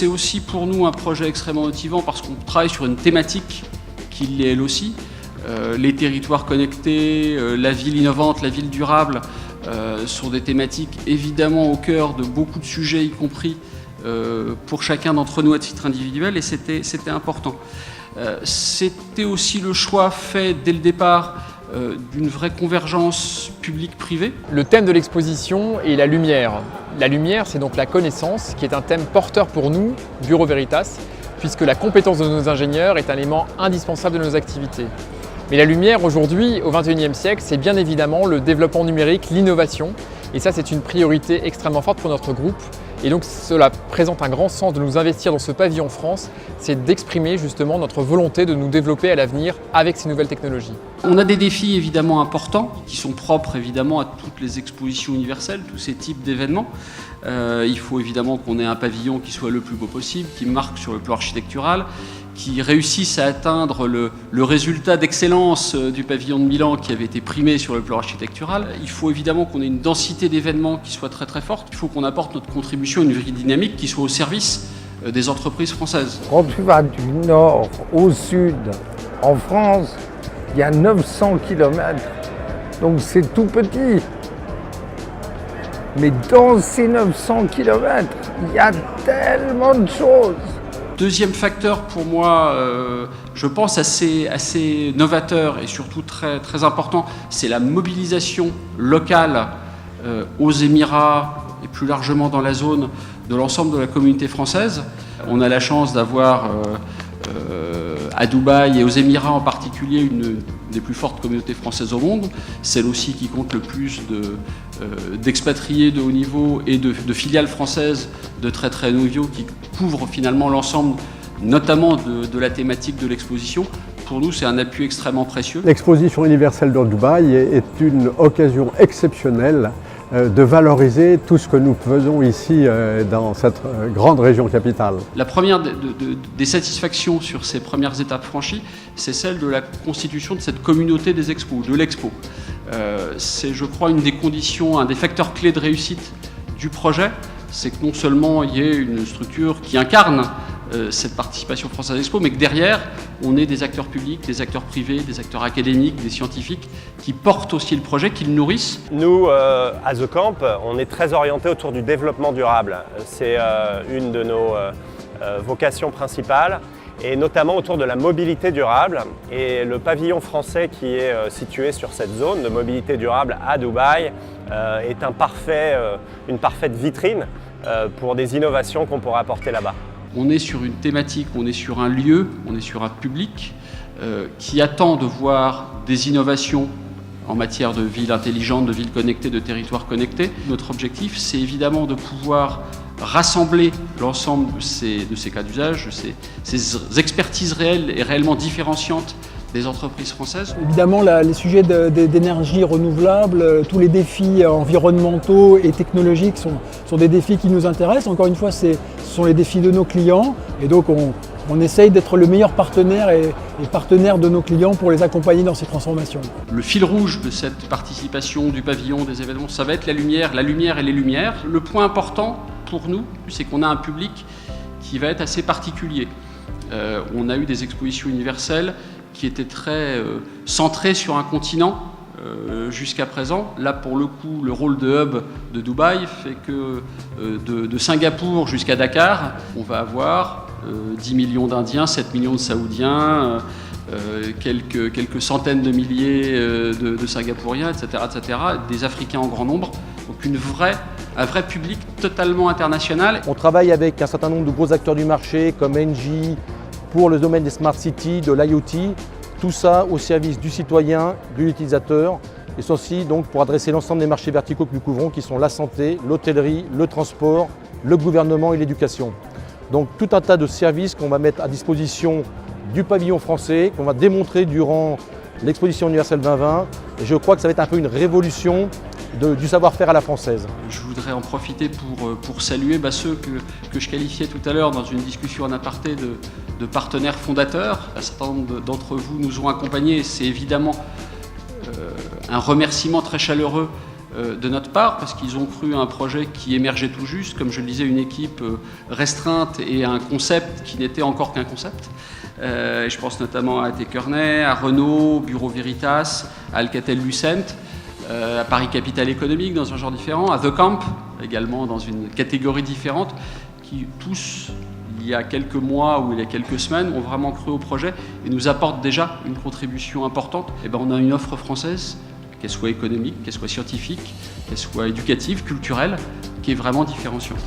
C'est aussi pour nous un projet extrêmement motivant parce qu'on travaille sur une thématique qui l'est elle aussi. Les territoires connectés, la ville innovante, la ville durable sont des thématiques évidemment au cœur de beaucoup de sujets, y compris pour chacun d'entre nous à titre individuel, et c'était important. C'était aussi le choix fait dès le départ d'une vraie convergence publique-privée. Le thème de l'exposition est la lumière. La lumière, c'est donc la connaissance, qui est un thème porteur pour nous, Bureau Veritas, puisque la compétence de nos ingénieurs est un élément indispensable de nos activités. Mais la lumière, aujourd'hui, au XXIe siècle, c'est bien évidemment le développement numérique, l'innovation, et ça, c'est une priorité extrêmement forte pour notre groupe. Et donc cela présente un grand sens de nous investir dans ce pavillon France, c'est d'exprimer justement notre volonté de nous développer à l'avenir avec ces nouvelles technologies. On a des défis évidemment importants qui sont propres évidemment à toutes les expositions universelles, tous ces types d'événements. Il faut évidemment qu'on ait un pavillon qui soit le plus beau possible, qui marque sur le plan architectural, qui réussisse à atteindre le résultat d'excellence du pavillon de Milan qui avait été primé sur le plan architectural. Il faut évidemment qu'on ait une densité d'événements qui soit très très forte. Il faut qu'on apporte notre contribution à une vraie dynamique qui soit au service des entreprises françaises. Quand tu vas du nord au sud en France, il y a 900 km, donc c'est tout petit. Mais dans ces 900 km, il y a tellement de choses. Deuxième facteur pour moi, je pense assez novateur et surtout très, très important, c'est la mobilisation locale aux Émirats et plus largement dans la zone de l'ensemble de la communauté française. On a la chance d'avoir à Dubaï et aux Émirats en particulier une des plus fortes communautés françaises au monde, celle aussi qui compte le plus d'expatriés de haut niveau et de filiales françaises de très très haut niveau qui couvrent finalement l'ensemble notamment de la thématique de l'exposition. Pour nous, c'est un appui extrêmement précieux. L'exposition universelle de Dubaï est une occasion exceptionnelle de valoriser tout ce que nous faisons ici dans cette grande région capitale. La première des satisfactions sur ces premières étapes franchies, c'est celle de la constitution de cette communauté des expos, de l'expo. C'est, je crois, une des conditions, un des facteurs clés de réussite du projet, c'est que non seulement il y ait une structure qui incarne cette participation française à l'Expo, mais que derrière, on ait des acteurs publics, des acteurs privés, des acteurs académiques, des scientifiques qui portent aussi le projet, qui le nourrissent. Nous, à The Camp, on est très orienté autour du développement durable. C'est une de nos vocations principales, et notamment autour de la mobilité durable. Et le pavillon français qui est situé sur cette zone de mobilité durable à Dubaï est une parfaite vitrine pour des innovations qu'on pourra apporter là-bas. On est sur une thématique, on est sur un lieu, on est sur un public qui attend de voir des innovations en matière de ville intelligente, de ville connectée, de territoire connecté. Notre objectif, c'est évidemment de pouvoir rassembler l'ensemble de ces cas d'usage, ces expertises réelles et réellement différenciantes des entreprises françaises. Évidemment, les sujets d'énergie renouvelable, tous les défis environnementaux et technologiques sont des défis qui nous intéressent. Encore une fois, ce sont les défis de nos clients et donc on essaye d'être le meilleur partenaire et partenaire de nos clients pour les accompagner dans ces transformations. Le fil rouge de cette participation du pavillon, des événements, ça va être la lumière et les lumières. Le point important pour nous, c'est qu'on a un public qui va être assez particulier. On a eu des expositions universelles qui étaient très centrées sur un continent jusqu'à présent. Là, pour le coup, le rôle de hub de Dubaï fait que de Singapour jusqu'à Dakar, on va avoir 10 millions d'Indiens, 7 millions de Saoudiens, quelques centaines de milliers de Singapouriens, etc., des Africains en grand nombre. Donc un vrai public totalement international. On travaille avec un certain nombre de gros acteurs du marché comme Engie, pour le domaine des Smart Cities, de l'IoT, tout ça au service du citoyen, de l'utilisateur, et ceci donc pour adresser l'ensemble des marchés verticaux que nous couvrons, qui sont la santé, l'hôtellerie, le transport, le gouvernement et l'éducation. Donc tout un tas de services qu'on va mettre à disposition du pavillon français, qu'on va démontrer durant l'exposition universelle 2020, et je crois que ça va être un peu une révolution du savoir-faire à la française. Je voudrais en profiter pour saluer ceux que je qualifiais tout à l'heure dans une discussion en aparté de partenaires fondateurs. Un certain nombre d'entre vous nous ont accompagnés et c'est évidemment un remerciement très chaleureux de notre part, parce qu'ils ont cru à un projet qui émergeait tout juste, comme je le disais, une équipe restreinte et un concept qui n'était encore qu'un concept. Je pense notamment à A.T. Kearney, à Renault, Bureau Veritas, à Alcatel-Lucent, à Paris Capital Économique dans un genre différent, à The Camp également dans une catégorie différente, qui tous, il y a quelques mois ou il y a quelques semaines, ont vraiment cru au projet et nous apportent déjà une contribution importante. Et ben, on a une offre française, qu'elle soit économique, qu'elle soit scientifique, qu'elle soit éducative, culturelle, qui est vraiment différenciante.